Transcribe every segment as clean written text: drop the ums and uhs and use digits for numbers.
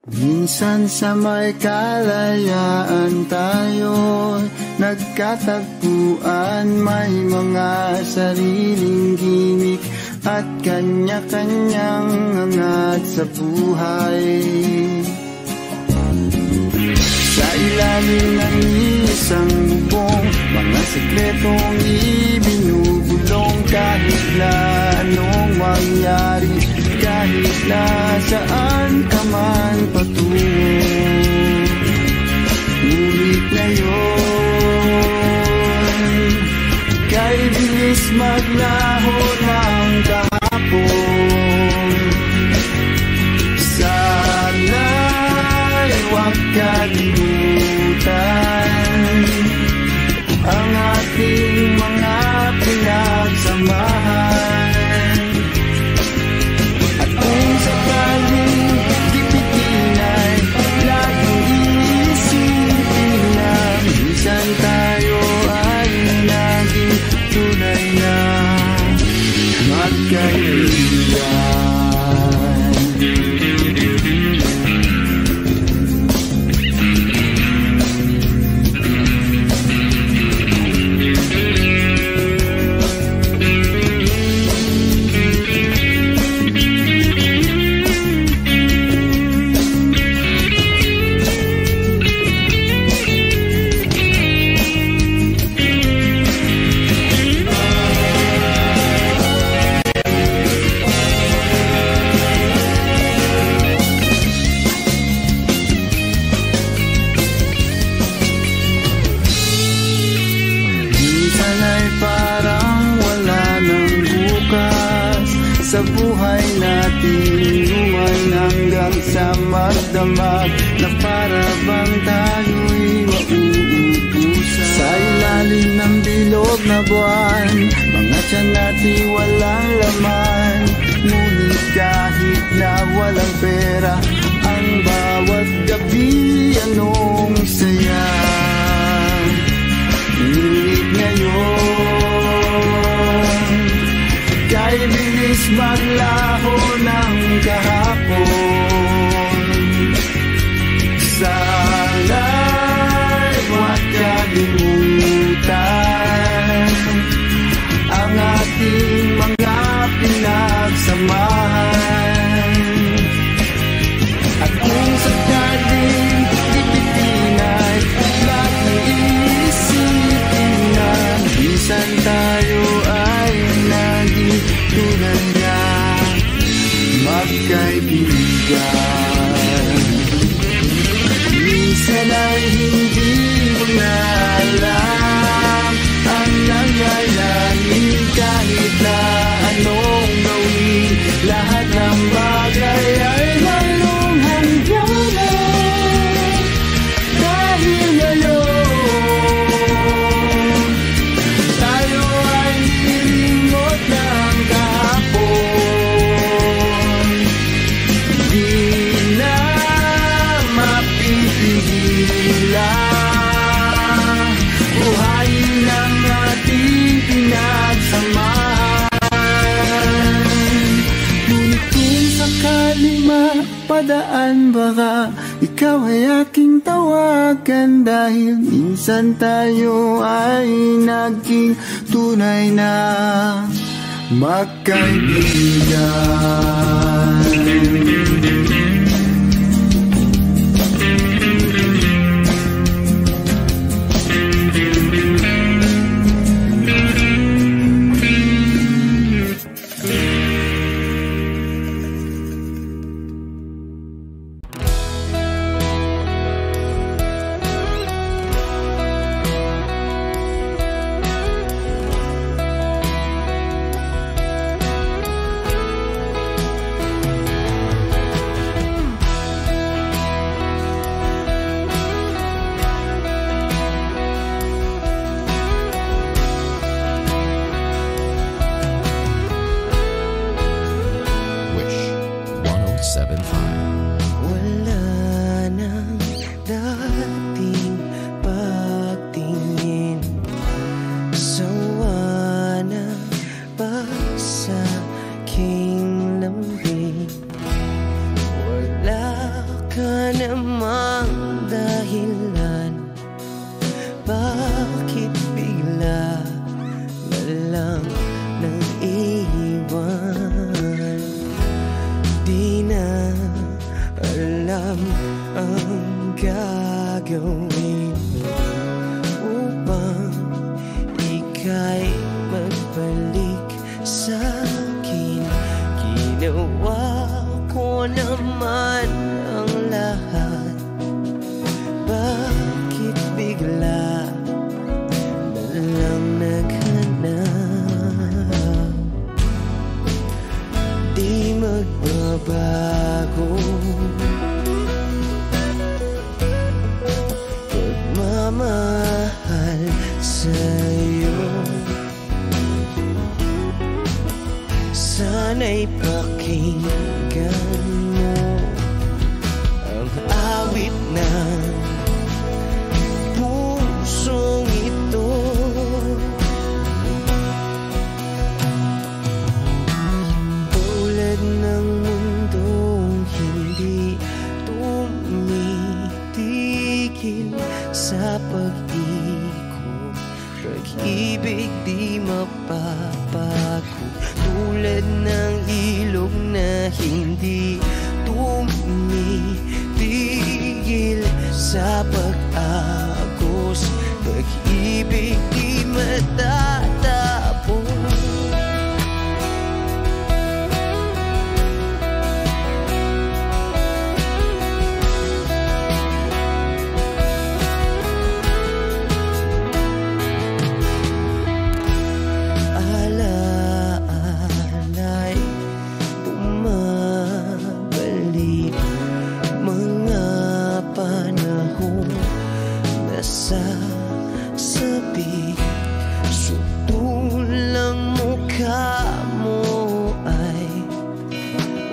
Minsan sa may kalayaan tayo nagkatagpuan, may mga sariling gimik at kanya-kanyang angat sa buhay. Sa ilalim ng isang bubong, mga sekretong ibinubulong, kahit na anong mangyari, kahit na saan ka man patungo. Ngunit ngayon, kay bilis maglaho ng kahapon. Sana'y huwag kalimutan ang ating mga pinagsamahan. At kung sakaling gipitin ay laging iisipin na minsan tayo ay naging tunay na magkaibigan. Sa buhay natin luman hanggang sa magdamag, na para bang tayo'y mauubusan. Sa ilalim ng bilog na buwan, mga tiyan natin walang laman. Ngunit kahit na walang pera, ang bawat gabi anong saya. Ngunit ngayon, kay bilis maglaho ng kahapon. Sana'y huwag kalimutan ang ating mga pinagsamahan. At kung sakaling gipitin ay laging iisipin na minsan tayo ay naging tunay na magkaibigan. Minsan ay hindi mo na alam ang nangyayari, kahit na anong gawin, lahat ng bagay ay mayroong hangganan. Dahil ngayon, tayo ay nilingot ng kahapon. Di na mapipigilan, buhayin ang ating pinagsamahan. Ngunit kung sakaling mapadaan, baka ikaw ay aking tawagan, dahil minsan tayo ay naging tunay na magkaibigan. namang dahilan, bakit bigla na lang nang iwan? Di na alam ang gagawin upang ika'y magbalik sa'kin. Ginawa ko naman ang lahat, bakit bigla na lang naghanap? Di magbabago pagmamahal sa'yo. Sana'y pakinggan mo ang awit ng pusong ito. Tulad ng mundong hindi tumitigil sa pag-ikot, pag-ibig di mapapago. Tulad ng ilog na hindi tumitigil sa pag-agos, pag-ibig di matatapos. Sabi, sutulang mukha mo ay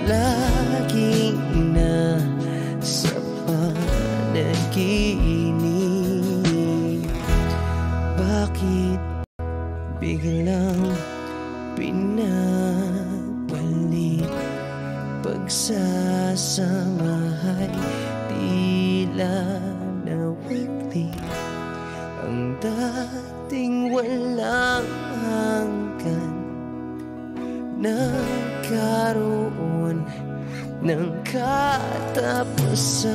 lagi na sa panaginip. Bakit biglang pinabalik? Pagsasamahay tila nawagli, ang dating walang hanggan nagkaroon ng katapusan.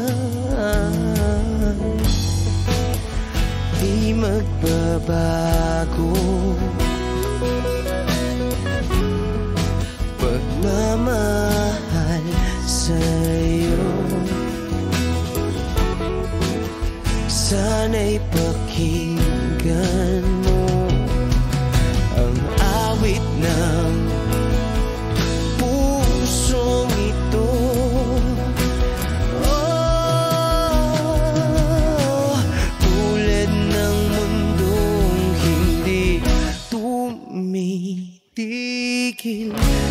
Di magbabago pagmamahal sa'yo. Sana'y pakinggan mo ang awit ng pusong ito. Oh, tulad ng mundong hindi tumitigil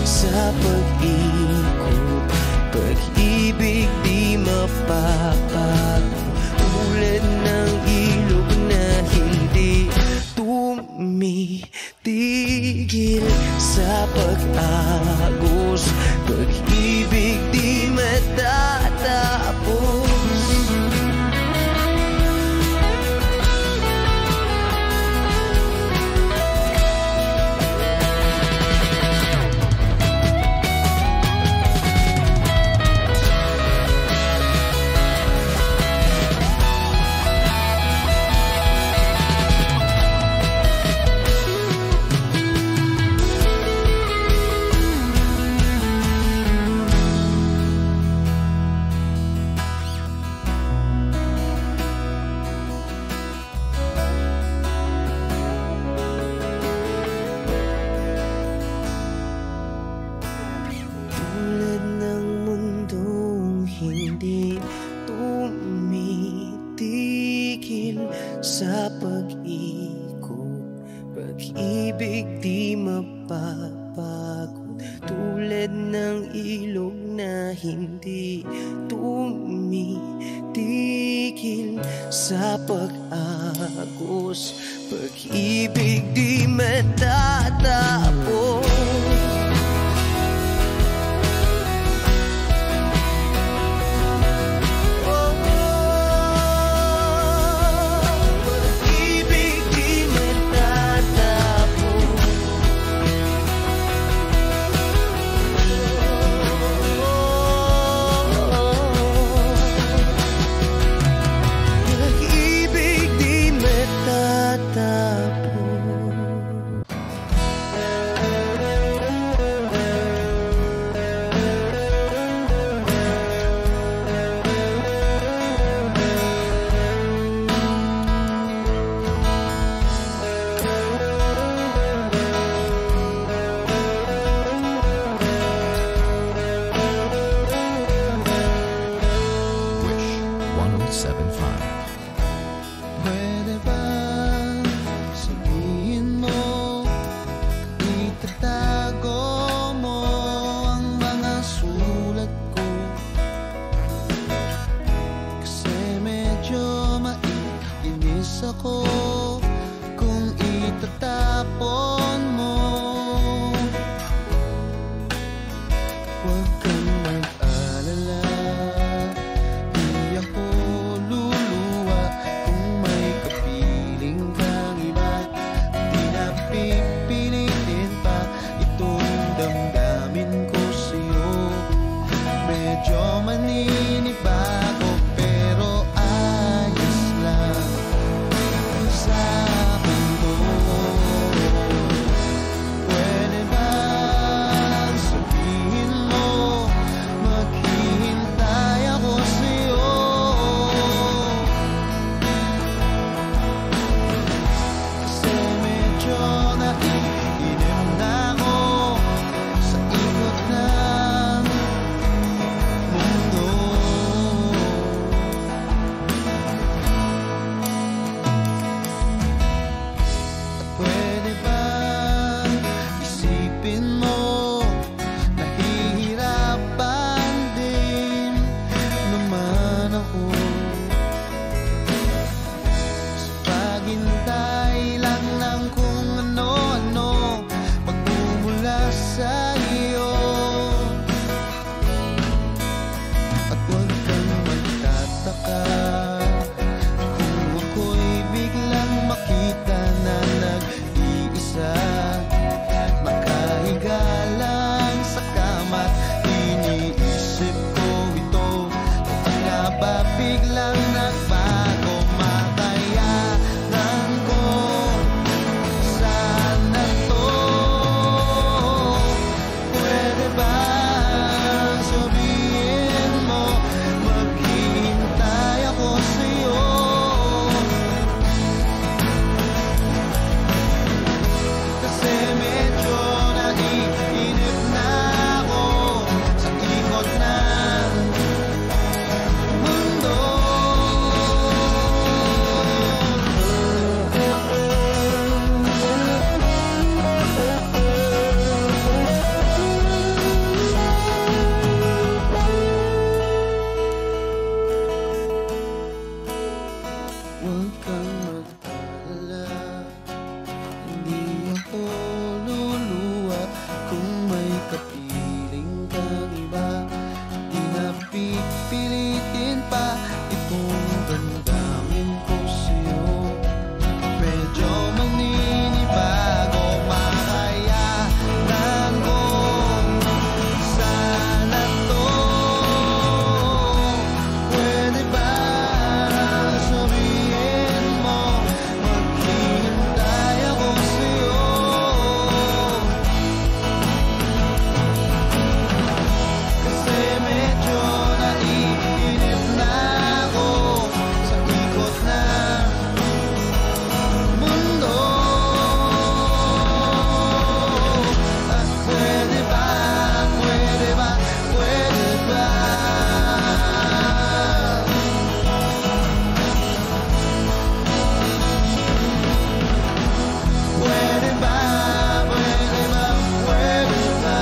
sa pag-ikot, pag-ibig di mapapago. Tulad ng ilog na hindi tumitigil sa pag-agos, pag-ibig di matatapos. Sa pag-ikot, pag-ibig di mapapago. Tulad ng ilog na hindi tumitigil sa pag-agos, pag-ibig di matatapos. Oh, 1075. Pwede ba sabihin mo, itatago mo ang mga sulat ko? Kasi medyo maiinis ako kung itatapon mo. Huwag kang mag-alala, di ako luluwa kung may kapiling kang iba. Di na pipilitin pa itong damdamin ko sa'yo. Medyo maninibago pero ayos lang sa akin mo. Pwede ba sabihin mo, maghihintay ako sa'yo? Kasi medyo naiinip na ako sa ikot ng mundo. At pwede ba isipin mo, nahihirapan din naman ako sa paghintay lang ng kung ano-ano pagmumula sa iyo. At huwag kang magtataka kung ako'y biglang makita na nag-iisa, nakahiga lang sa kama't iniisip ko ito. Ito nga ba biglang nagbago? Makayanan ko sana to. Pwede ba sabihin mo, maghihintay ako sa'yo? Kasi medyo naiinip na ako sa ikot ng mundo. Huwag kang mag-alala, hindi ako luluwa kung may kapiling kang iba. Di na pipilitin pa itong damdamin ko sa'yo. Medyo maninibago, makayanan ko sana to. Pwede ba sabihin mo, maghihintay ako sa'yo? Kasi medyo naiinip na ako sa ikot ng mundo. At pwede ba, pwede ba, pwede ba? Pwede ba, pwede ba, pwede ba?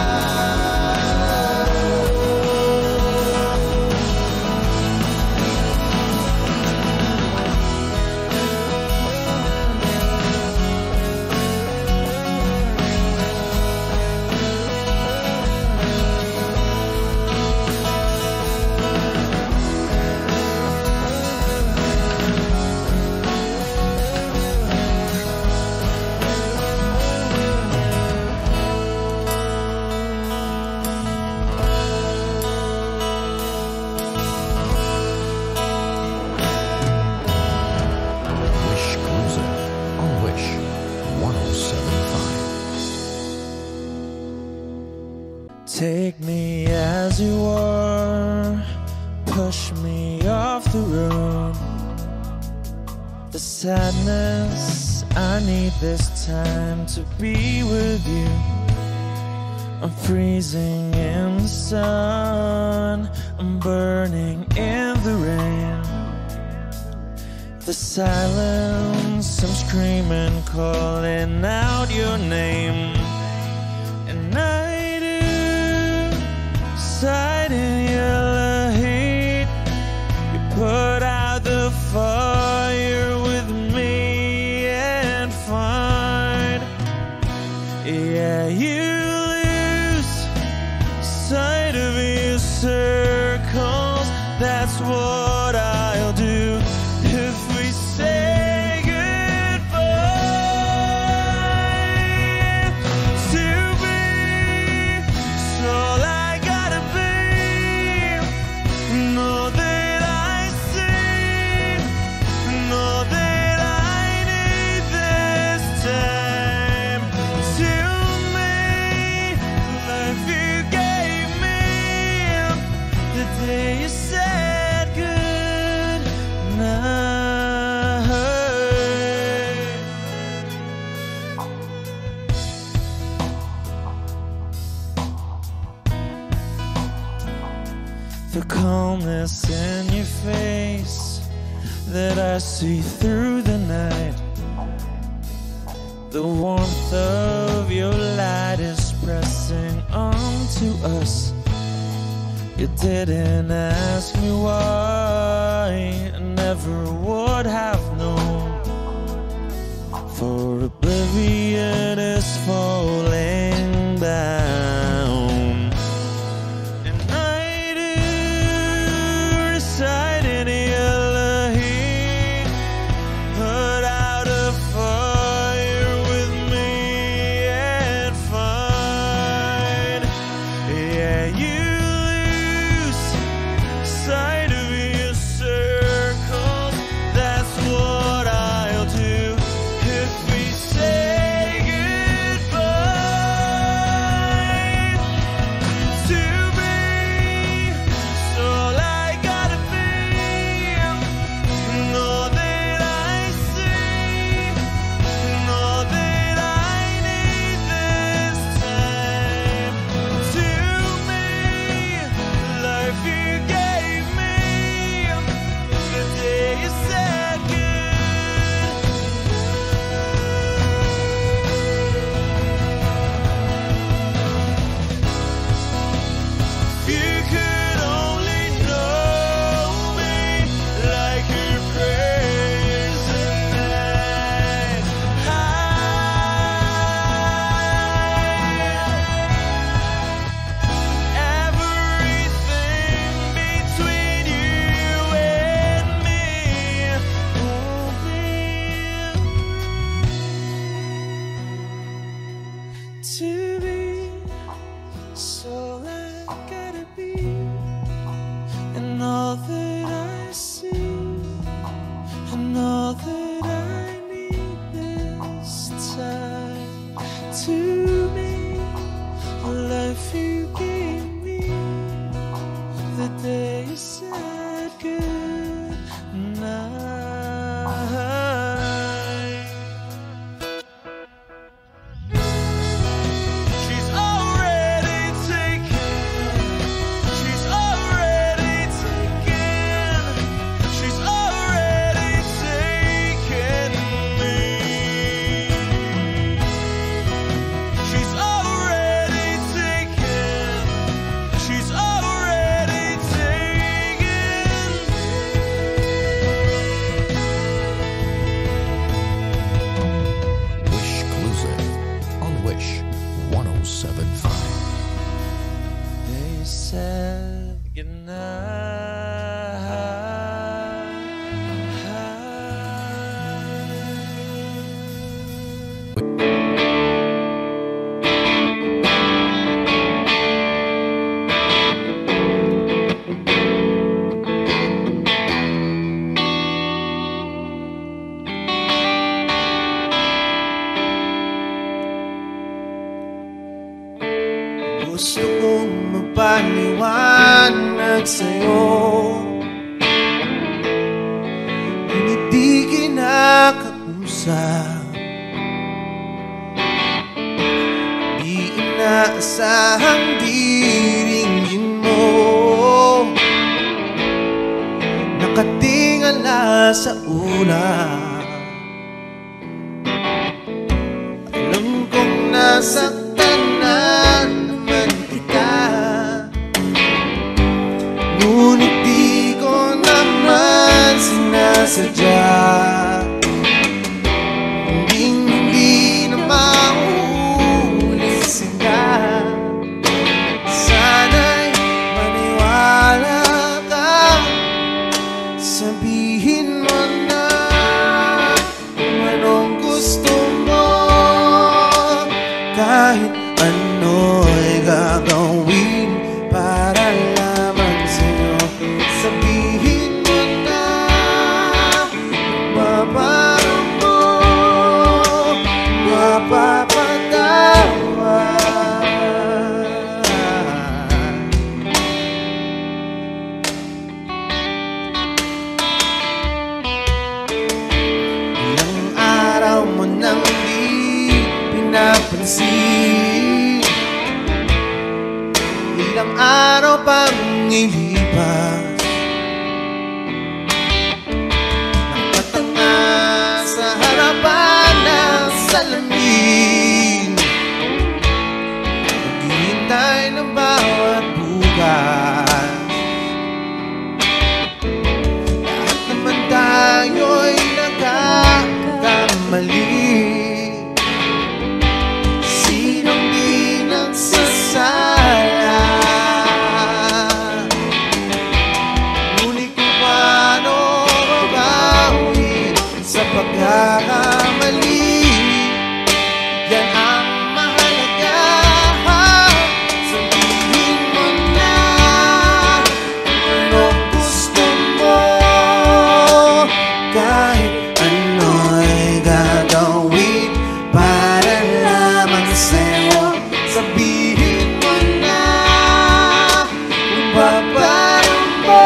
Wish Cruiser on Wish 1075. Take me as you are, push me off the road. The sadness, I need this time to be with you. I'm freezing in the sun, I'm burning in the rain. The silence, I'm screaming, calling out your name. And I do, sight in yellow heat. You put out the fire with me and find. Yeah, you lose sight of your circles. That's what I'll do if we say goodbye. To be, it's all I gotta be. Know that I see, know that I need this time. To me, life you gave me the day you said good night. The calmness in your face that I see through the night. The warmth of your light is pressing onto us. You didn't ask me why, I never would have known. For oblivion is falling down. And I do reside in yellow heat. Put out a fire with me and find. Yeah, you sight of your circles. That's what I'll do if we say goodbye. To be, it's all I gotta be. Know that I see, know that I need this time. To me, life you gave me the day you said good. If you could only know me like your prayers at night. Everything between you and me won't be to be. So I gotta be, and all that I see, and all that I need this time. To me, life you gave me the day you said good night. She's already taken. She's already taken. She's already taken me. She's already taken. She's already taken Wish Cruiser on Wish 1075. They said goodnight. Gusto kong magpaliwanag sa'yo, ngunit di kinakausap. Di inaasahang diringgin mo, nakatinga hingala sa una. Alam kong nasaktan na naman kita, ngunit di ko naman sinasadya. Hindi na mauulit sila. Sana'y maniwala ka, sabihin mo na kung anong gusto mo. Kahit ano'y gagawin para lamang sa'yo. Sabihin mo na mababago mo, mapapatawa. Ilang araw mo nang di pinapansin, ilang araw pang ilipas, nakatanga sa harapan ng salamin, naghihintay ng bawat bukas. Lahat naman tayo'y nagkakamali. Sinong di nagsasala? Ngunit kung paano mabawi sa pagkakamali, yan ang mahalaga. Sabihin mo na kung anong gusto mo. Kahit ano'y gagawin para lamang sa'yo. Sabihin mo na kung paano mo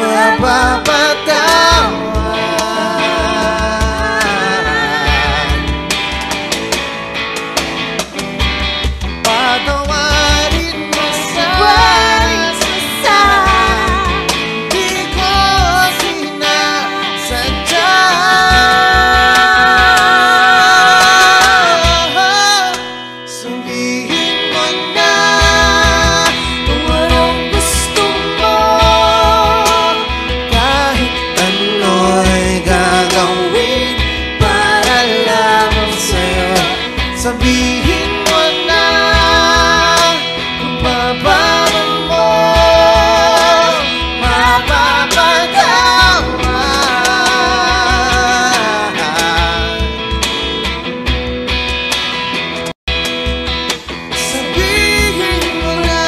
mapapatawan. Patawarin mo sa di ko sinasadya. Sabihin mo na kung anong gusto mo. Kahit ano'y gagawin para lamang sa'yo. Sabihin mo na kung paano mo mapapatawan. Sabihin mo na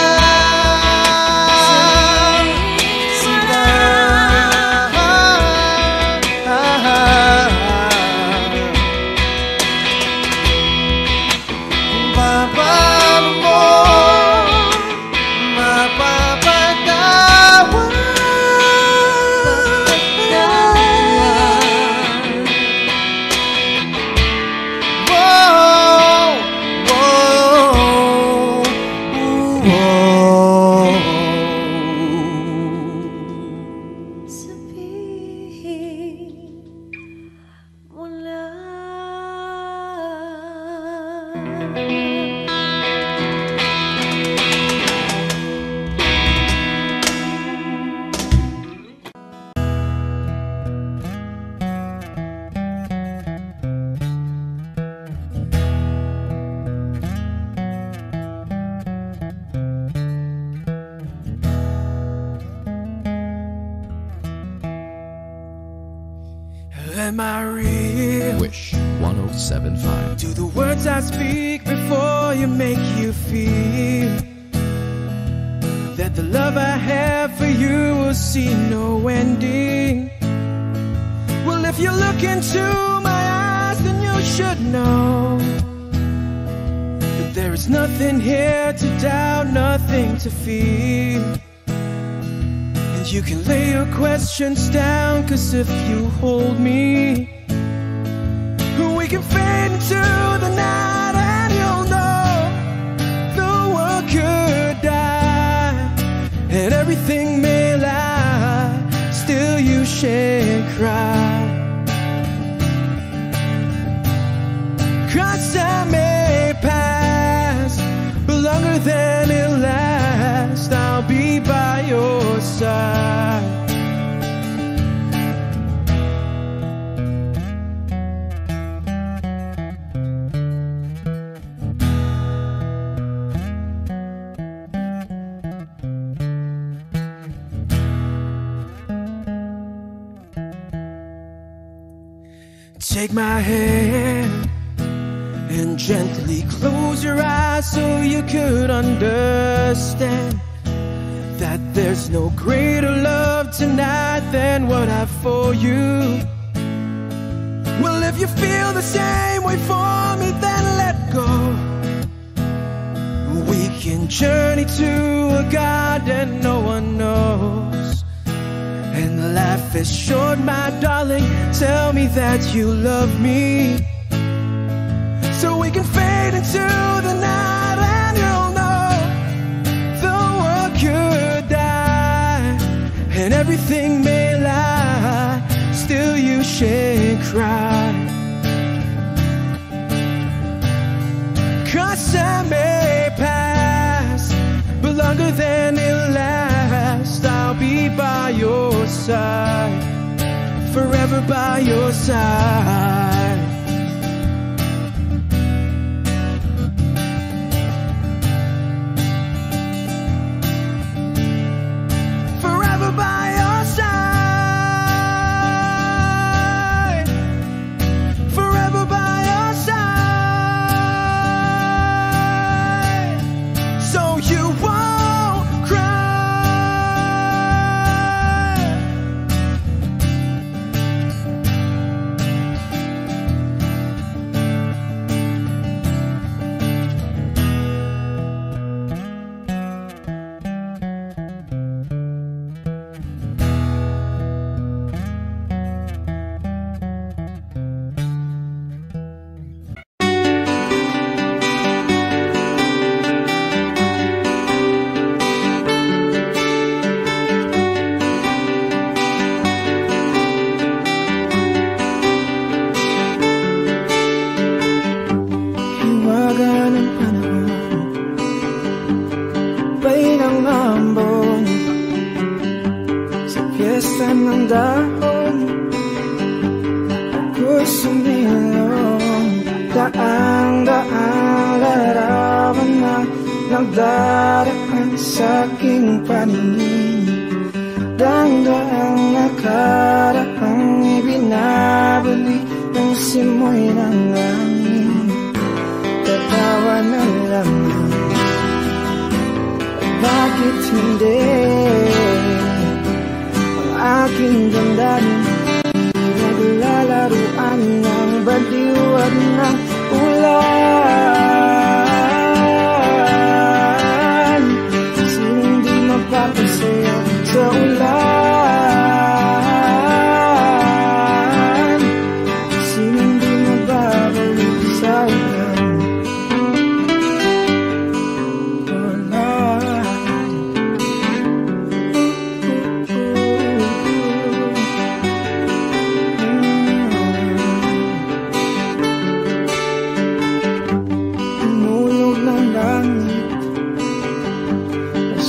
sila. Kung paano mo mapapatawan. Whoa, whoa, whoa. Sabihin mo lang. Am I real? Wish 1075. Do the words I speak before you make you feel that the love I have for you will see no ending? Well, if you look into my eyes, then you should know that there is nothing here to doubt, nothing to fear. And you can lay your questions down, 'cause if you hold me, we can fade into the night, and you'll know the world could die and everything may lie. Still cry. 'Cause time may pass, but longer than it lasts, I'll be by your side. Take my hand and gently close your eyes so you could understand that there's no greater love tonight than what I have for you. Well, if you feel the same way for me, then let go. We can journey to a garden no one knows. And life is short, my darling, tell me that you love me, so we can fade into the night and you'll know the world could die and everything may lie, still you shan't cry. 'Cause time may pass, but longer than it lasts, I'll be by your side, forever by your side. Forever by your side, forever by your side, so you won't cry. Hiwaga ng panahon, bay ng ambon, sa piyesta ng dahon, ako'y sumilong. Daang-daang larawan na nagdaraan sa aking paningin. Daang-daang nakaraang ibinabalik ng simoy ng langit. Tatawa na lamang, bakit hindi ang aking damdamin naglalaruan ng baliw at ng ulan? Sinong di mapapasayo sa ulan? Sinong di mababalik sa ulan?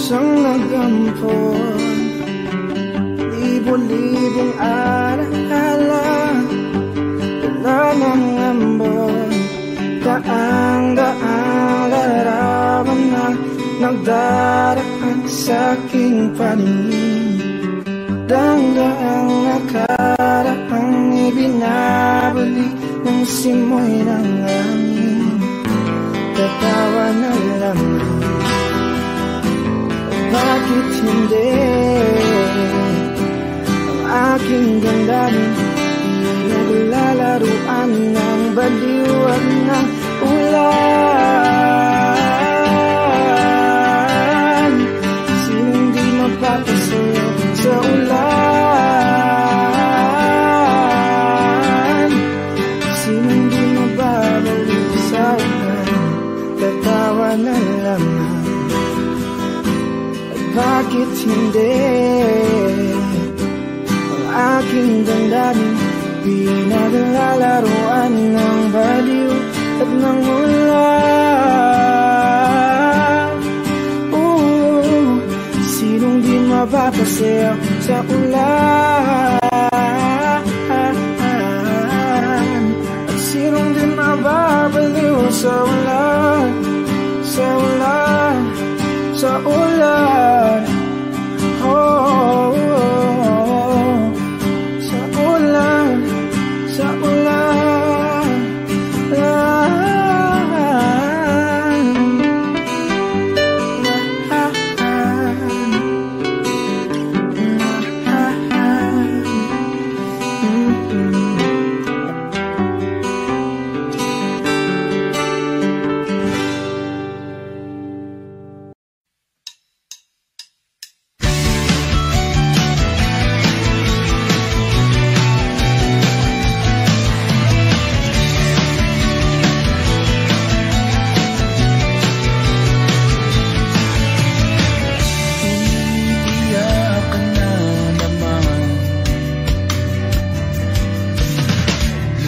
Isang nagampon, libo-libong alaala, dala ng ambon. Daang-daang larawan na nagdaraan sa aking paningin. Daang-daang nakaraang ibinabalik ng simoy ng langit. Tatawa na lamang, bakit hindi ang aking damdamin naglalaruan ng baliw at ng ulan? Sinong di mapapasayo sa ulan? Sinong di mababalik sa ulan? Tatawa na lamang, bakit hindi ang aking damdamin daming pinaglalaroan ng baliw at ng ulan. Sinong di mapapasaya sa ulan? At sinong di mababaliw sa ulan? Sa ulan, sa ulan. Oh, oh, oh. Sa ulan, sa ulan.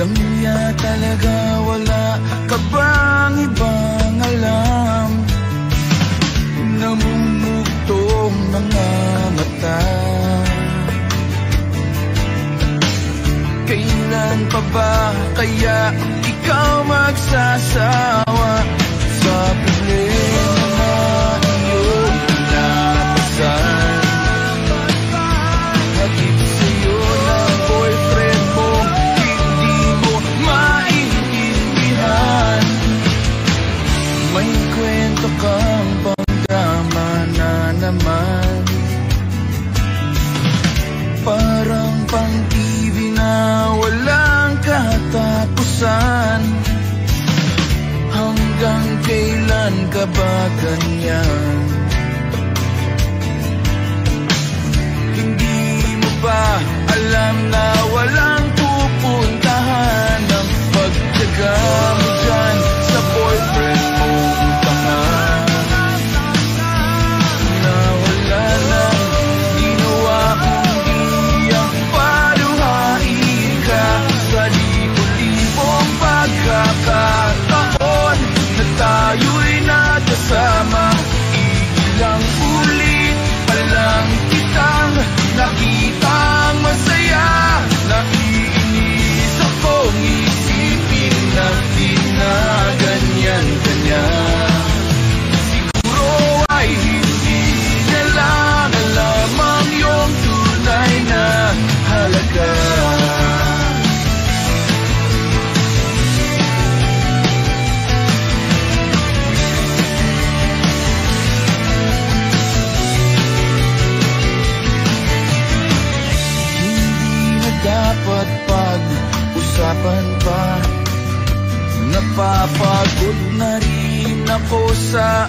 Langya talaga, wala ka bang ibang alam? Namumugtong mga mata. Kailan pa ba kaya ikaw magsasawa sa problema na iyong pinapasan? Hatid sa'yo ng boyfriend mo, may kwento kang pang-drama na naman. Parang pang-TV na walang katapusan. Hanggang kailan ka ba ganyan? Hindi mo ba alam na walang pupuntahan ang pagtyaga mo dyan sa boyfriend mo? Na wala nang ginawa kundi ang paluhain ka sa libo-libong pagkakataon na tayo'y nagkasama. Ilang ulit pa lang kitang nakitang masaya. Naiinis akong isipin na di na ganyan-ganyan. Siguro ay hindi niya lang alam ang iyong tunay na halaga. Hindi na dapat pag-usapan pa. Napapagod na rin ako sa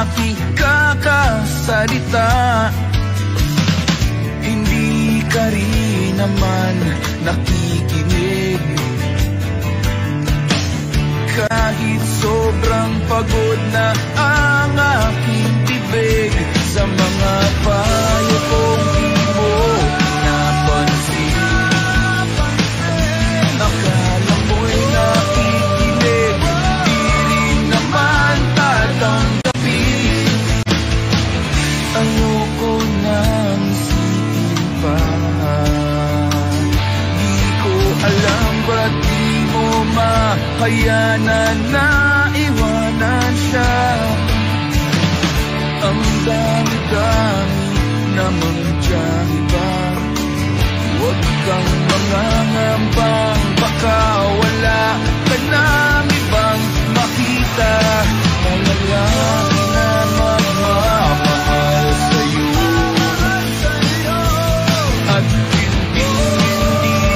aking kakasalita. Hindi ka rin naman nakikinig. Kahit sobrang pagod na ang aking bibig sa mga payo kong di mo napansin. Akala mo'y nakikinig, di rin naman tatanggapin. Ayoko nang isipin pa. Di ko alam ba't di mo mahayanan na iwanan siya. Ang dami-dami namang dyan iba. Huwag kang mangangambang, baka wala ka nang ibang makita. Malalaki na magmamahal sa'yo. At hindi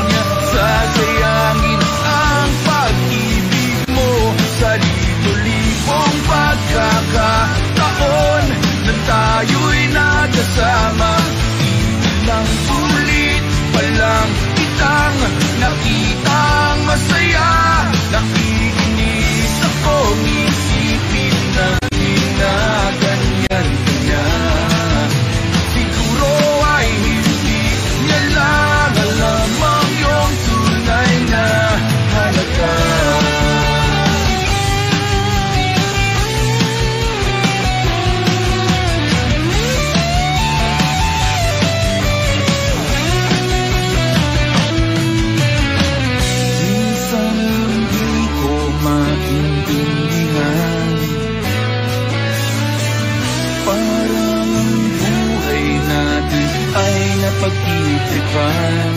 niya sasayangin ang pag-ibig mo sa libo-libong pagkakataon na tayo'y nagkasama. Ilang pag-itripan.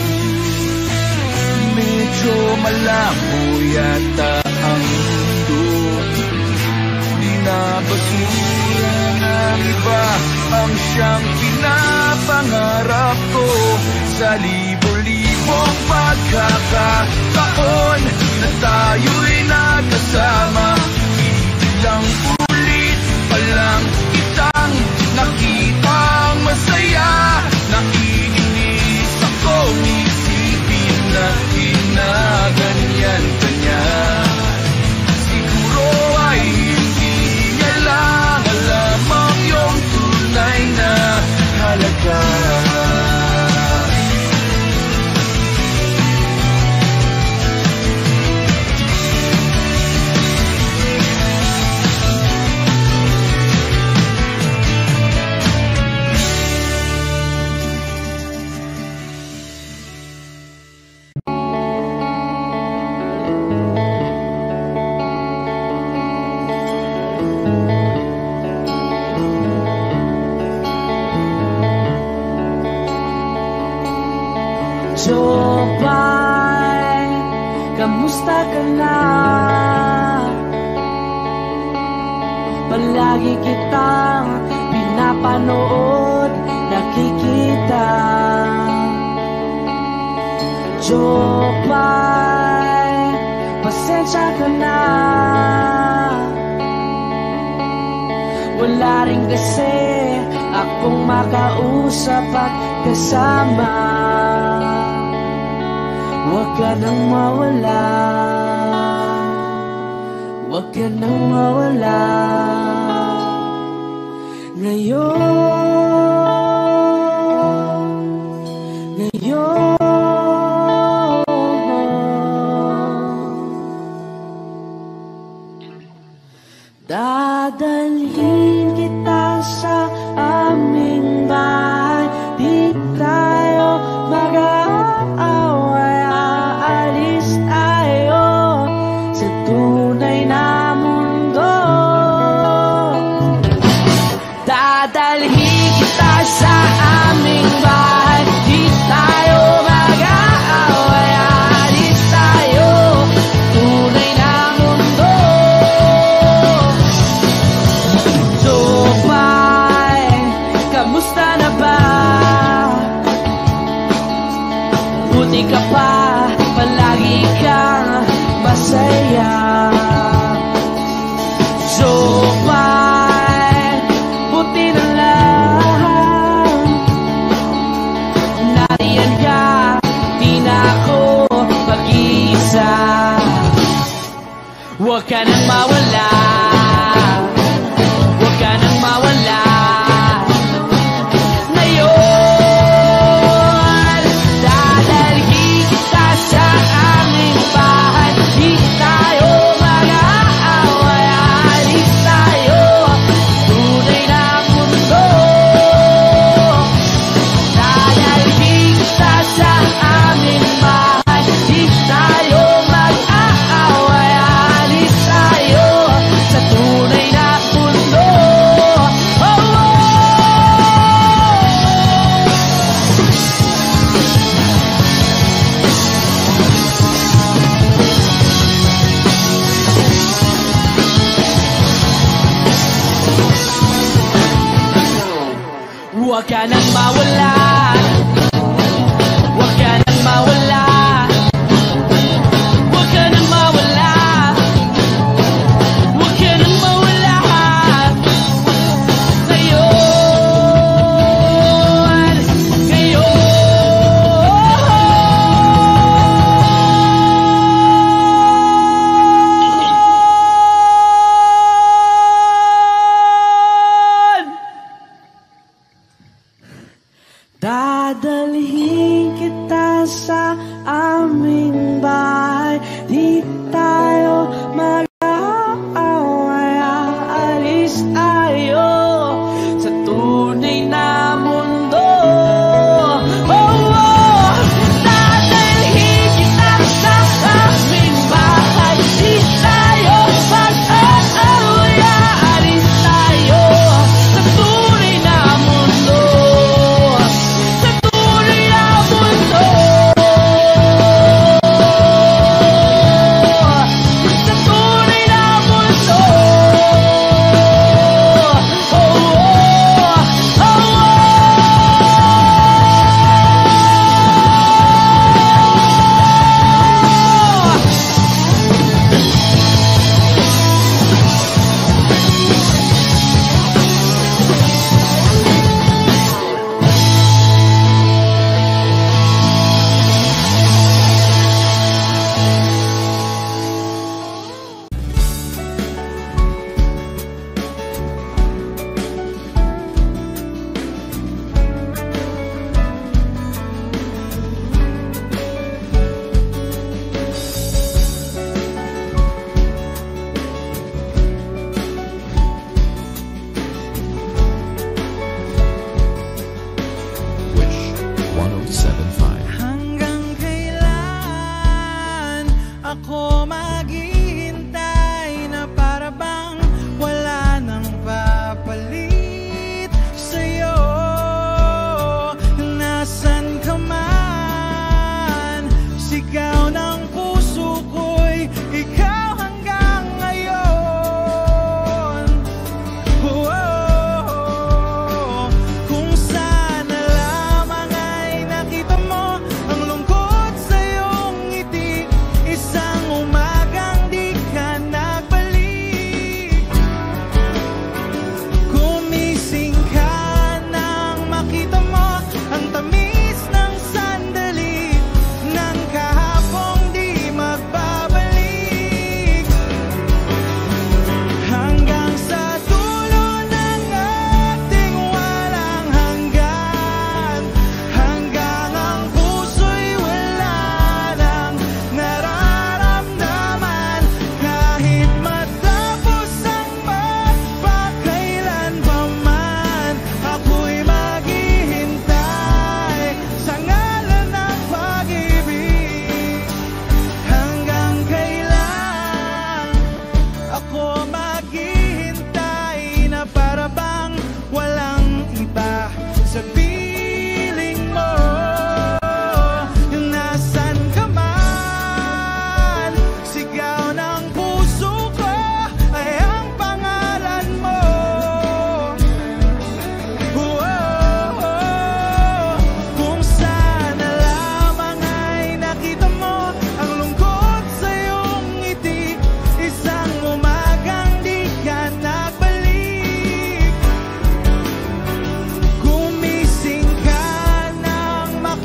Medyo malabo yata ang mundo, di na basura ng iba ang siyang pinapangarap ko. Sa libo-libong pagkakataon na tayo'y nagkasama, ilang ulit pa lang kitang nakitang masaya. Naiinis akong isipin na ginaganyan ka niya. Siguro ay hindi niya lang alam ang iyong tunay na halaga. Jopay, kamusta ka na? Palagi kitang pinapanood, nakikita. Jopay, pasensya ka na. Wala rin kasi akong makausap at kasama. Huwag ka nang mawala, huwag ka nang mawala. Ngayon dadalhin kita sa aming bahay. Di tayo mag-aaway, aalis tayo sa tunay na mundo. Dadalhin kita sa aming bahay. Di tayo mag-aaway, aalis tayo tunay na mundo. Jopay, kamusta na ba? Buti ka pa, palagi kang masaya. Jopay, buti na lang nariyan ka, di na ako mag-iisa. Huwag ka nang mawala, huwag ka nang mawala. Ngayon, dadalhin kita sa aming bahay. Di tayo mag-aaway, aalis tayo tunay na mundo. Dadalhin kita sa aming bahay. Di tayo mag-aaway, aalis tayo sa tunay na mundo. Oh, oh. Huwag ka nang mawala, huwag ka nang mawala, huwag ka nang mawala, huwag ka nang mawala. Ngayon, dadalhin kita sa aming bahay. Di tayo mag-aaway, aalis tayo sa tunay na mundo. Oh, oh. Dadalhin kita sa aming bahay. Di tayo mag-aaway, aalis tayo sa tunay na mundo. Sa tunay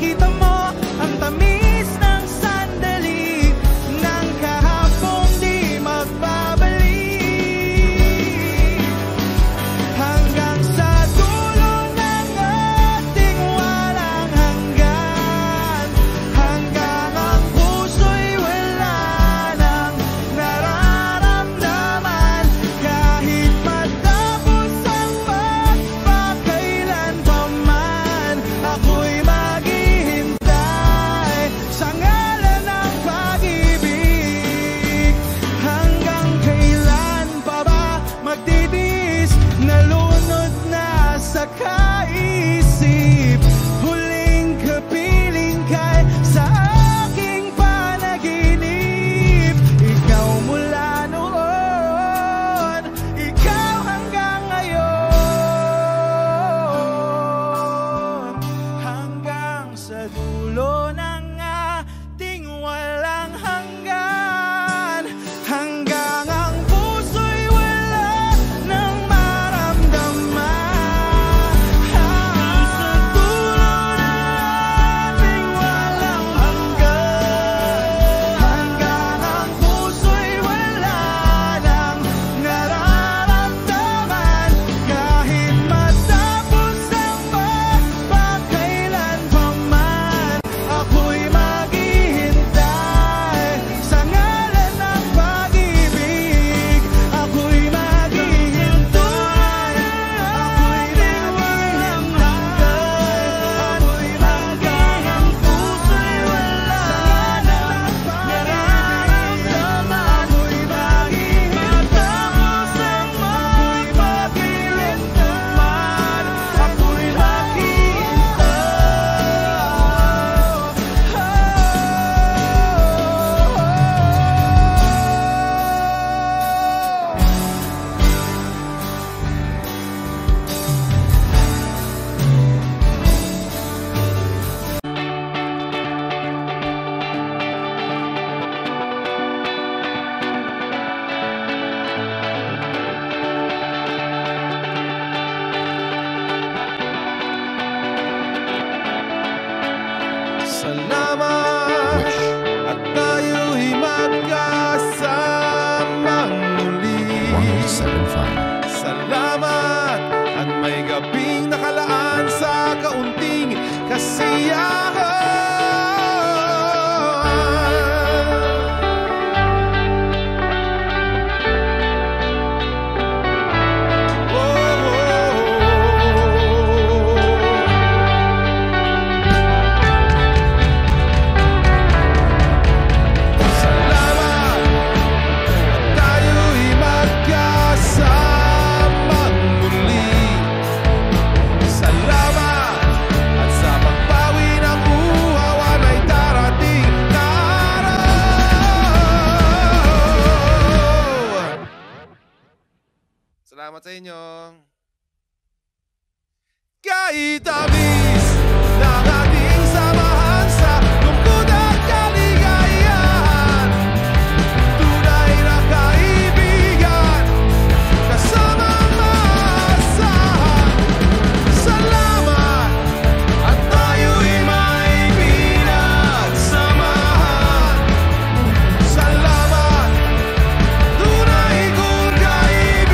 makita mo ang tamis ng sandali ng kahapong di magbabalik, hanggang sa dulo ng ating walang hanggan, hanggang ang puso'y wala nang nararamdaman. Kahit matapos ang magpakailan pa man, ako'y maghihintay sa ngalan ng pag-ibig. Hanggang kailan pa ba magtitiis, nalunod na sa kaisip, huling kapiling kay sa aking panaginip. Ikaw mula noon, ikaw hanggang ngayon, hanggang sa dulo ng ating walang hanggan, hanggang ang puso'y wala nang maramdaman, hanggang sa dulo ng ating walang hanggan, hanggang ang puso'y wala nang nararamdaman. Kahit matapos ang magpakailan pa man, ako'y maghihintay sa ngalan ng pag-ibig. Ako'y maghihintay, ako'y di walang hanggan, hanggang ang puso'y wala nang nararamdaman. Ako'y maghihintay, matapos ang magpakailan pa man, ako'y salamat at tayo'y magkasamang muli. 1075. Salamat at may gabing nakalaan sa kaunting kasiyahan. Salamat at tayo'y magkasamang muli. Salamat at sa pagbawi ng uhawan ay darating na araw. Salamat sa inyo. Kahit tamis ng ating samahan sa lungkot at kaligayahan, tunay na kaibigan, kasamang maasahan. Salamat at tayo'y may pinagsamahan. Salamat, tunay kong kaibigan.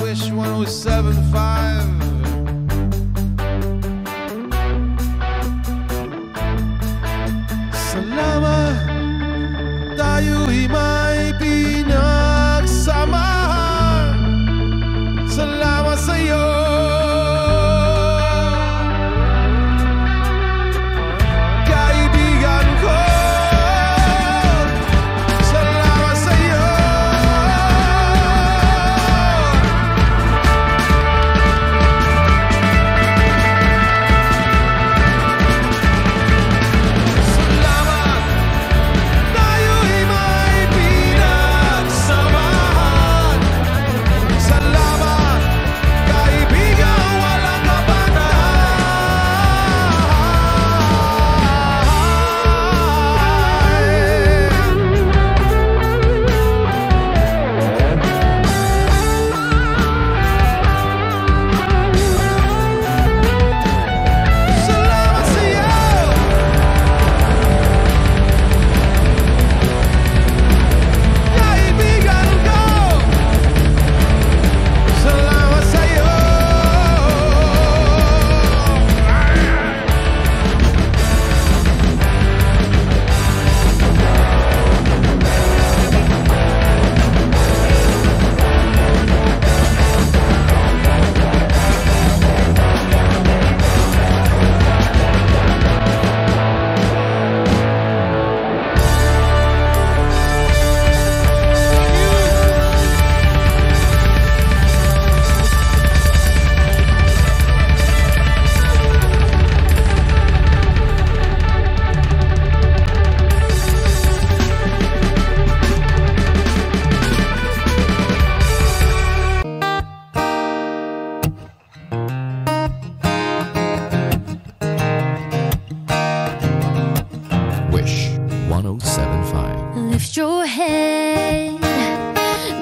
Wish 1075. Salamat Lift your head,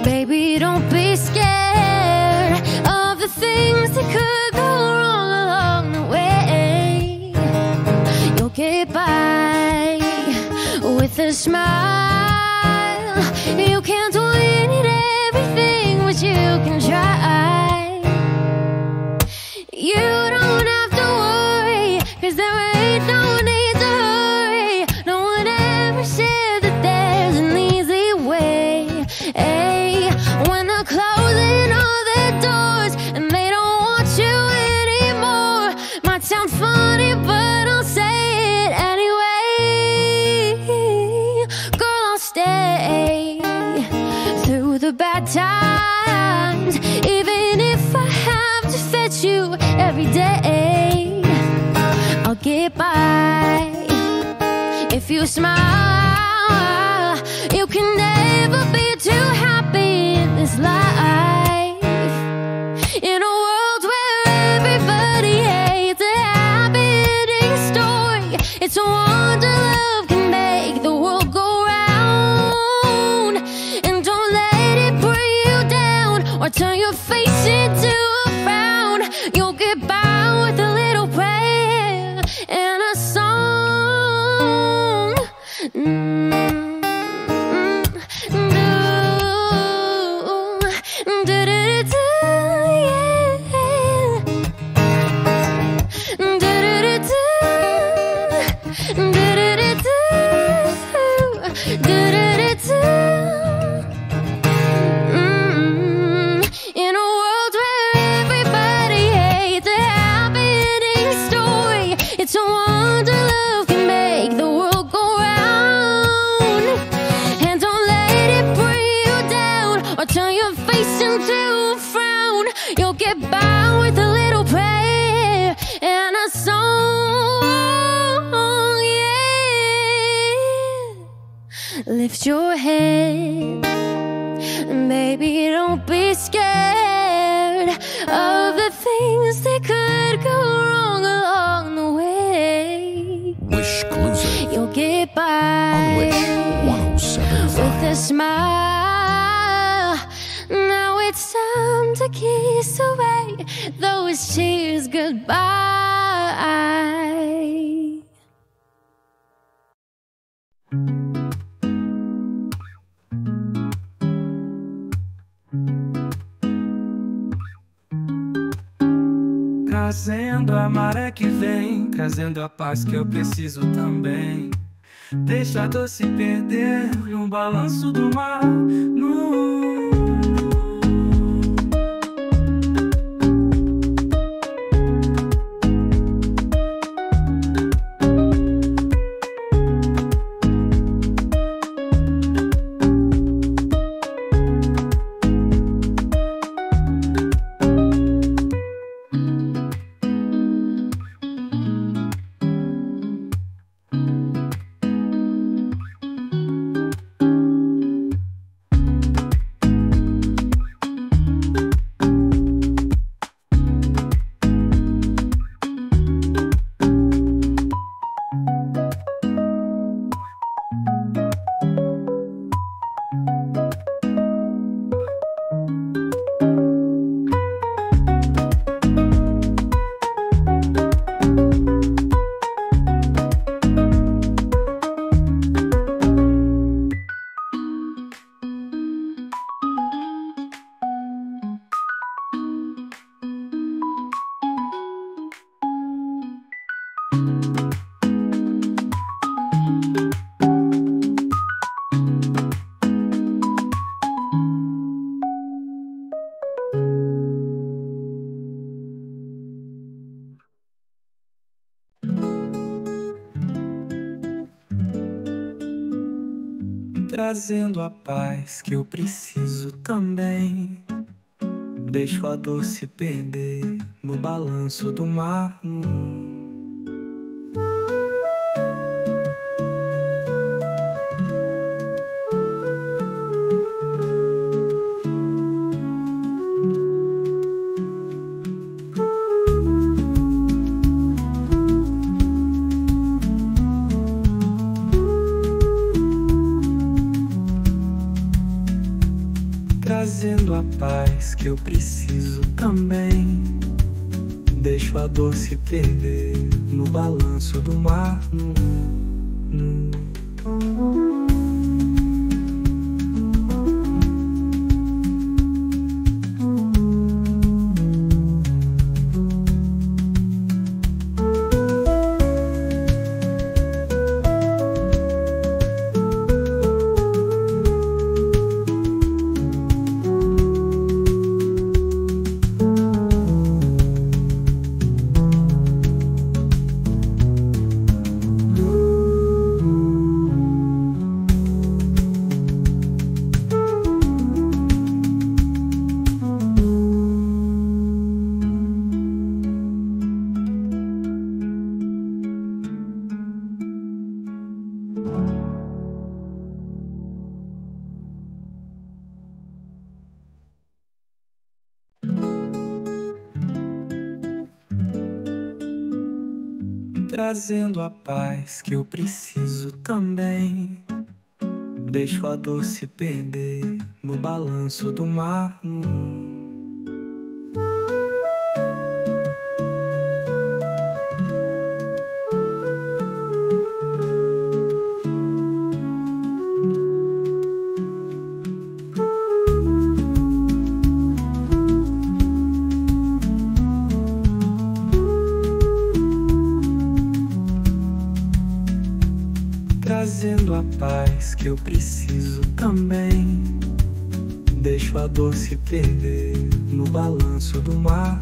baby, don't be scared of the things that could go wrong along the way. You'll get by with a smile. You can't win at everything, but you can try. You don't have to worry, 'cause there ain't no need to hurry. No one ever said that there's an easy way. Hey, when they're closing all their doors and they don't want you anymore, might sound funny, but I'll say it anyway. Girl, I'll stay through the bad times, even if I have to fetch you every day. I'll get by if you smile. You can never be too happy in this life. In a world where everybody hates a happy ending story, it's a wonder love can make the world go round. And don't let it bring you down or turn your face into a frown. You'll get by with a little prayer and a song. In a world where everybody hates a happy ending story, it's a wonder love can make the world go round. And don't let it bring you down or turn your face into a frown. You'll get by with a little prayer and a song, yeah. Lift your head, baby, don't be scared of the things that could go wrong along the way. Wish Closer You'll get by on Wish 107.5. with a smile. Now it's time to kiss away those tears goodbye. Trazendo a maré que vem, trazendo a paz que eu preciso também. Deixa a dor se perder no balanço do mar. Trazendo a paz que eu preciso também. Deixo a dor se perder no balanço do mar. trazendo a paz que eu preciso também. Deixo a dor se perder no balanço do mar. Trazendo a paz que eu preciso também. Deixo a dor se perder no balanço do mar. Trazendo a paz que eu preciso também. Deixo a dor se perder no balanço do mar.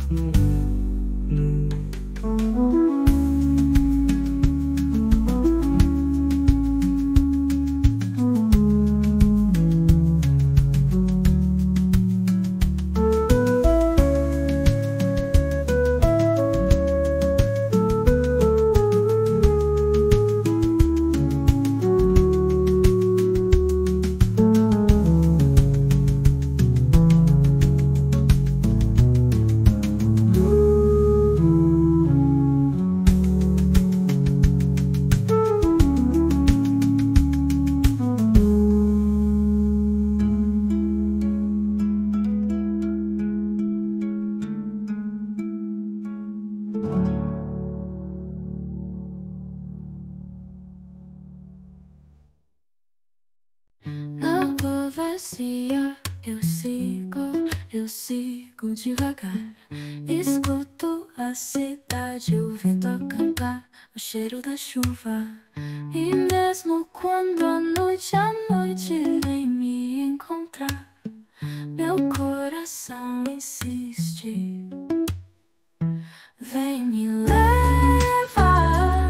Na rua vazia, eu sigo devagar. Escuto a cidade, o vento a cantar, o cheiro da chuva. E mesmo quando a noite vem me encontrar, meu coração insiste. Vem me levar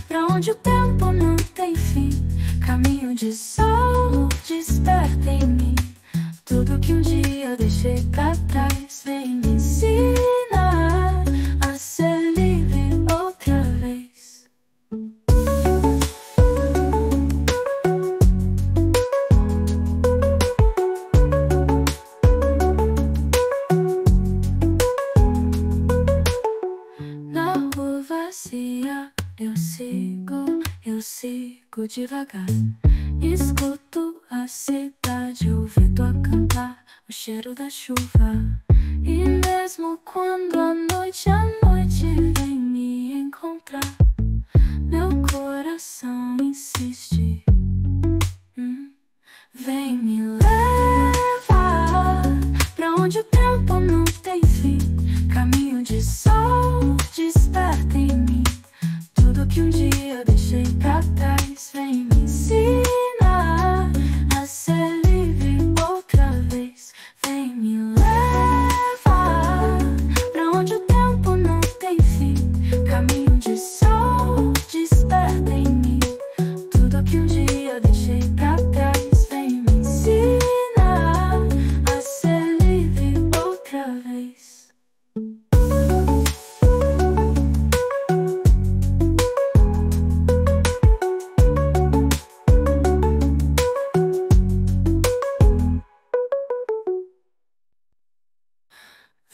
pra onde o tempo não tem fim. Caminho de sol, desperta em mim tudo que um dia eu deixei pra trás. Vem me ensinar a ser livre outra vez. Na rua vazia, eu sigo devagar. Escuto a cidade, o vento a cantar, o cheiro da chuva. E mesmo quando a noite vem me encontrar, meu coração insiste. Vem me levar pra onde o tempo não tem fim. Caminho de sol, desperta em mim tudo que um dia eu deixei pra trás. Vem me ensinar a ser livre outra vez. Vem me levar pra onde o tempo não tem fim. Caminho de sol, desperta em mim tudo que um dia eu deixei pra trás. Vem me ensinar a ser livre outra vez.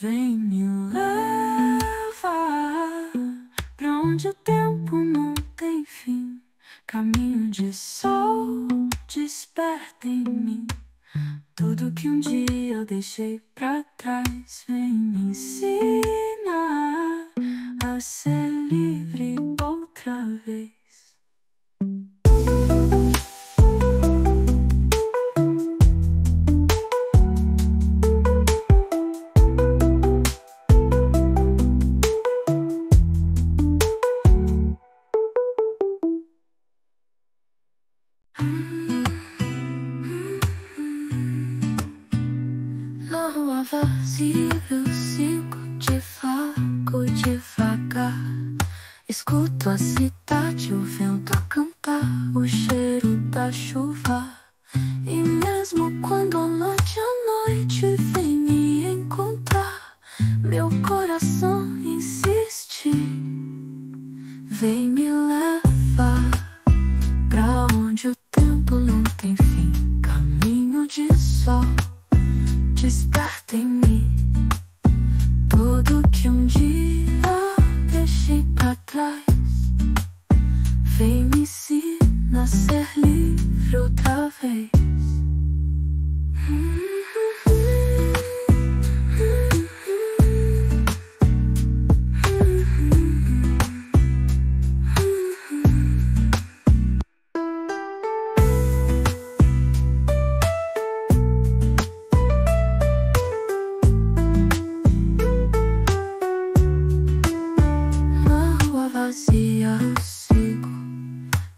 Vem me levar pra onde o tempo não tem fim. Caminho de sol, desperta em mim Tudo que um dia eu deixei pra trás vem me ensinar a ser livre outra vez. Na rua vazia eu sigo devagar. Escuto a cidade, o vento a cantar, o cheiro da chuva. E mesmo quando a noite vem me encontrar, meu coração insiste, vem me levar pra onde o tempo não tem fim. Caminho de sol, desperta em mim tudo que um dia deixei pra trás. Vem me ensinar a ser livre outra vez.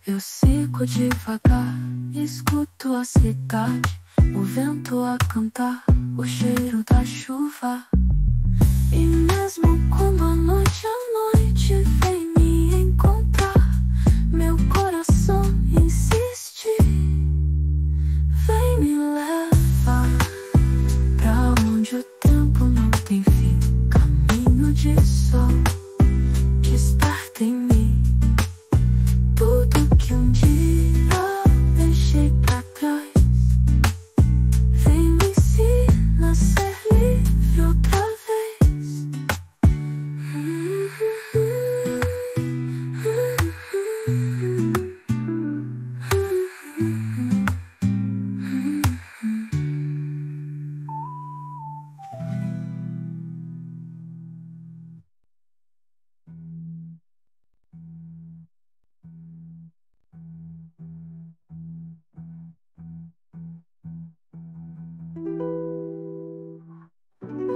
Eu sigo devagar, escuto a cidade, o vento a cantar, o cheiro da chuva. E mesmo quando a noite vem me encontrar, meu coração insiste, vem me levar pra onde o tempo não tem fim. Caminho de sol, desperta em mim tudo que um dia deixei pra trás. Vem me ensinar a ser livre outra vez.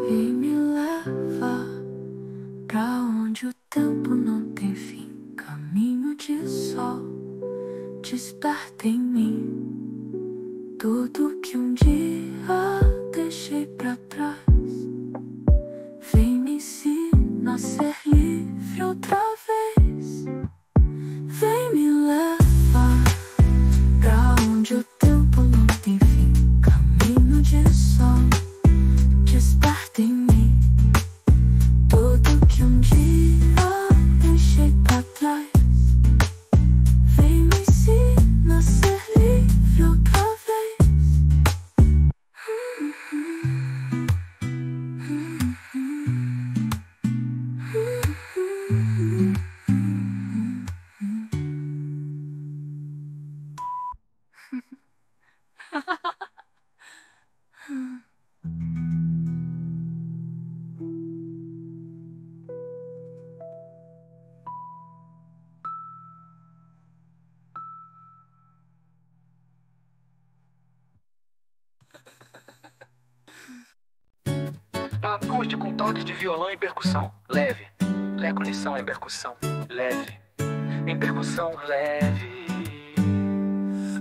Vem me levar pra onde o tempo não tem fim. Caminho de sol, desperta em mim tudo que um dia deixei pra trás. Vem me ensinar a ser livre outra vez. Vem me levar pra onde o tempo não tem fim. Caminho de sol, desperta em mim tudo que um dia deixei pra trás. Vem me ensinar a ser livre outra vez. Acústico com toques de violão e percussão leve. Reconexão em percussão leve. Em percussão leve.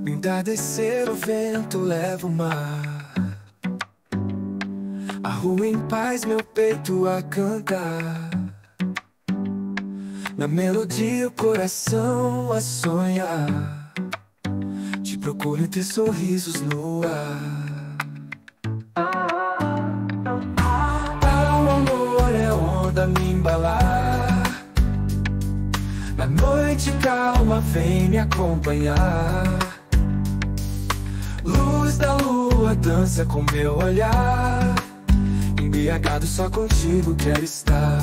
No entardecer o vento leva o mar, a rua em paz, meu peito a cantar. Na melodia o coração a sonhar. Te procuro entre sorrisos no ar. Me embalar na noite calma, vem me acompanhar. Luz da lua dança com meu olhar. Embriagado só contigo quero estar.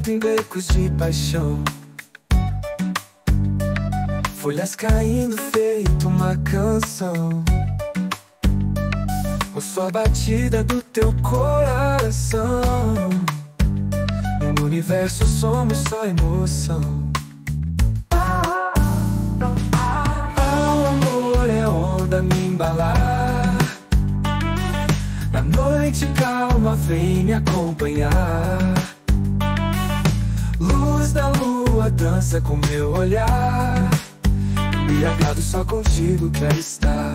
lento em becos de paixão, folhas caindo feito uma canção. Ouço a batida do teu coração. No universo somos só emoção. O amor é onda me embalar. Na noite calma vem me acompanhar. Luz da lua dança com meu olhar. Embriagado só contigo quero estar.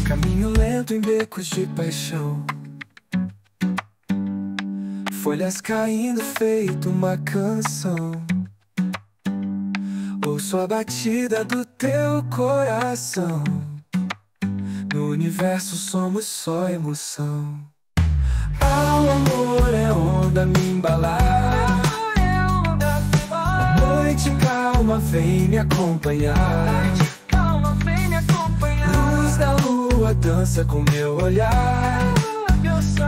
Caminho lento em becos de paixão, folhas caindo feito uma canção. Ouço a batida do teu coração. No universo somos só emoção. O amor é onda me embalar. A noite calma vem me acompanhar. Luz da lua dança com meu olhar.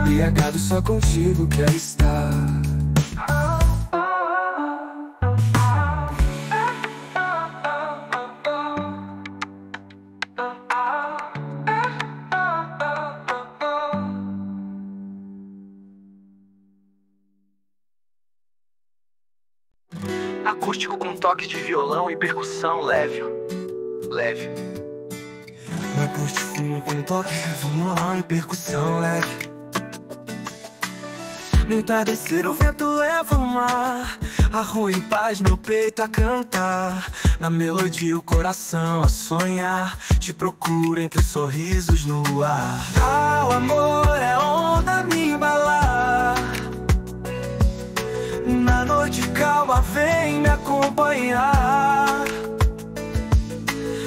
Embriagado só contigo quero estar. Acústico com toques de violão e percussão leve. Leve. No acústico com toque de violão e percussão leve. No entardecer o vento leva o mar. A rua em paz, meu peito a cantar. Na melodia o coração a sonhar. Te procuro entre sorrisos no ar. O amor é onda me embalar. Na noite calma vem me acompanhar.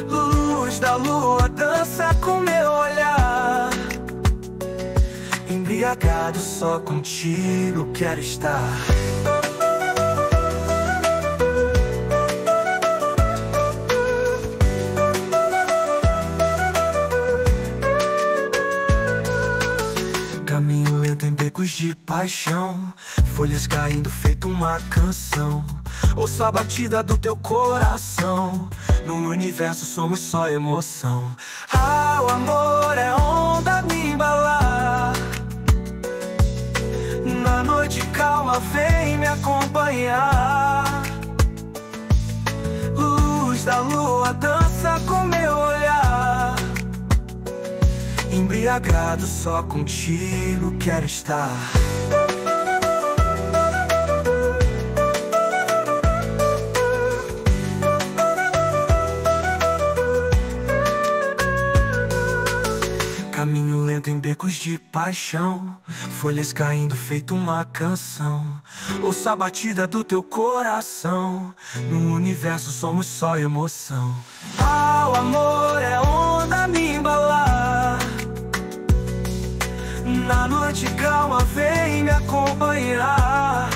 Luz da lua dança com meu olhar. Embriagado só contigo quero estar. Caminho lento em becos de paixão, folhas caindo feito uma canção. Ouço a batida do teu coração. No universo somos só emoção. O amor é onda me embalar. Na noite calma vem me acompanhar. Luz da lua dança com meu olhar. Embriagado só contigo quero estar. Caminho lento em becos de paixão, folhas caindo feito uma canção. Ouço a batida do teu coração. No universo somos só emoção. O amor é onda me embalar. Na noite calma vem me acompanhar.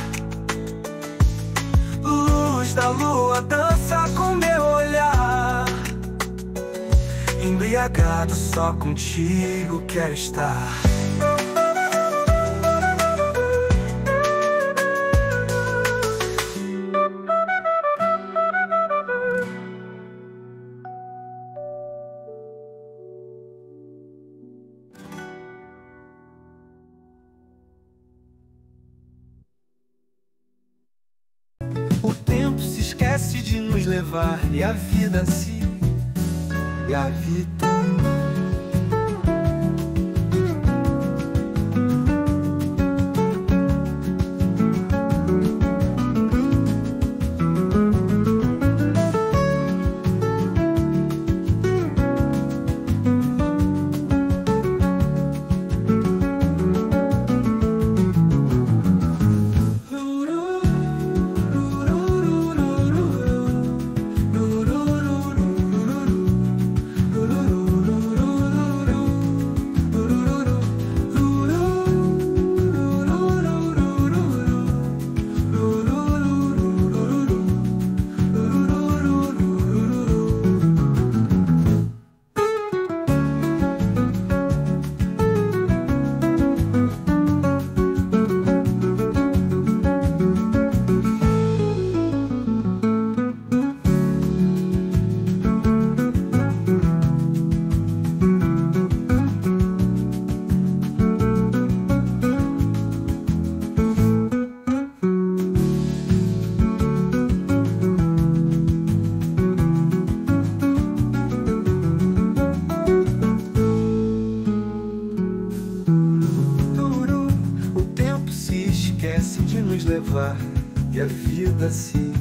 Luz da lua dança com meu olhar. Embriagado só contigo quero estar. O tempo se esquece de nos levar e a vida se... E a vida esquece de nos levar e a vida se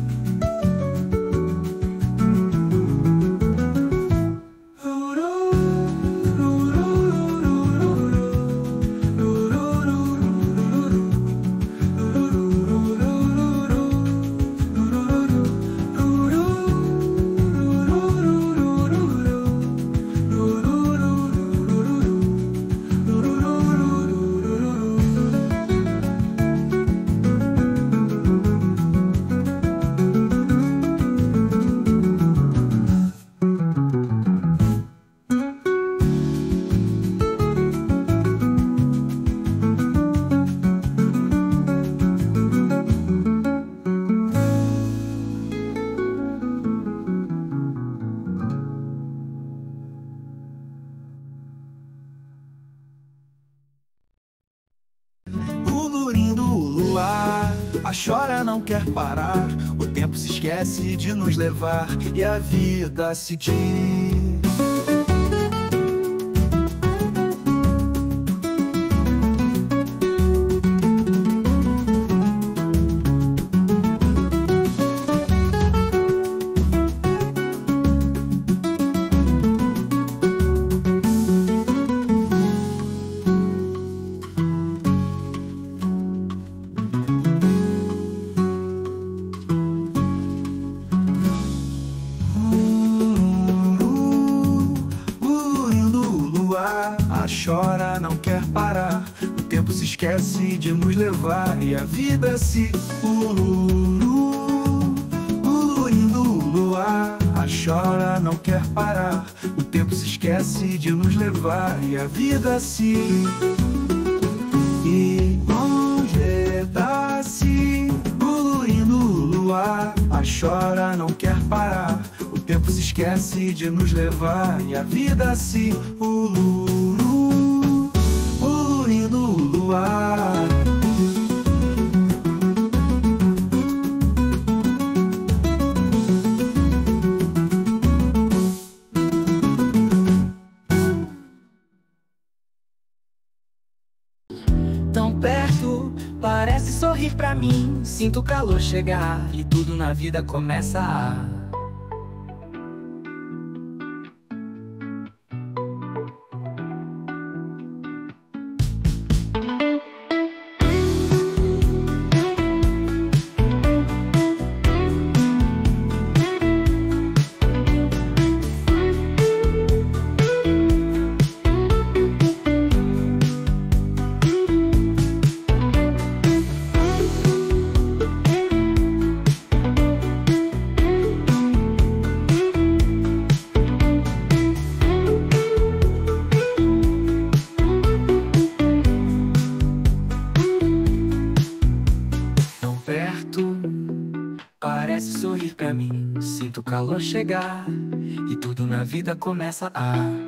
a chora não quer parar, o tempo se esquece de nos levar e a vida seguir. Chora, não quer parar, o tempo se esquece de nos levar e a vida se lindo luar. A chora, não quer parar, o tempo se esquece de nos levar e a vida se longe-se lindo luar. A chora, não quer parar, o tempo se esquece de nos levar e a vida se luar. Tão perto, parece sorrir pra mim. Sinto o calor chegar e tudo na vida começa a parece sorrir pra mim. Sinto o calor chegar e tudo na vida começa a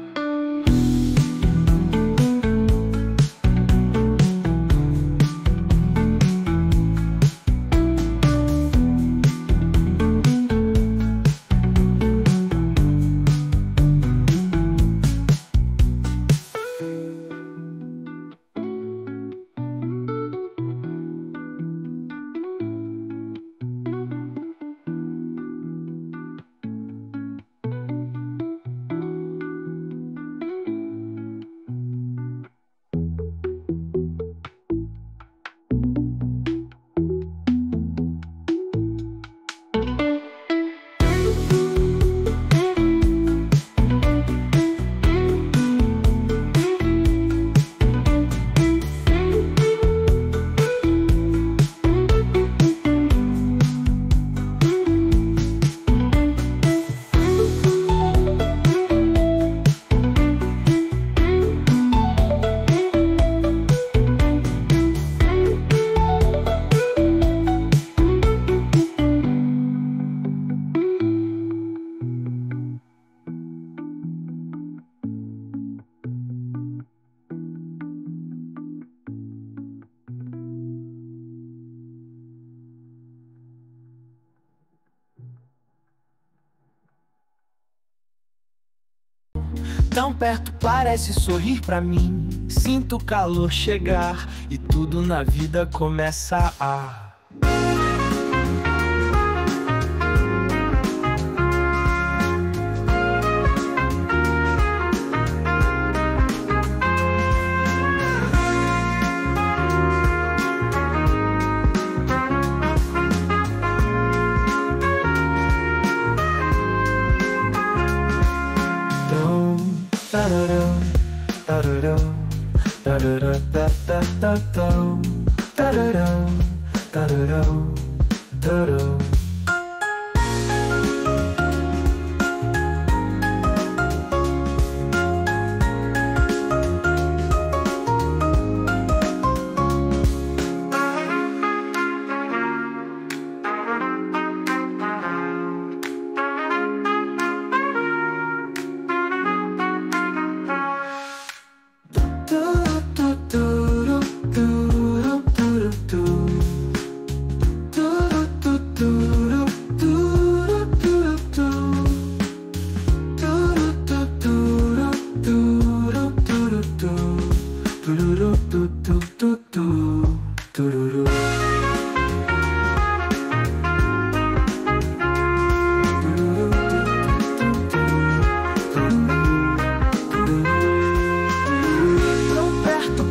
tão perto, parece sorrir pra mim. sinto o calor chegar e tudo na vida começa a...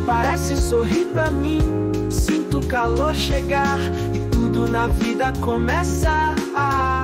Parece sorrir pra mim, sinto o calor chegar e tudo na vida começa a...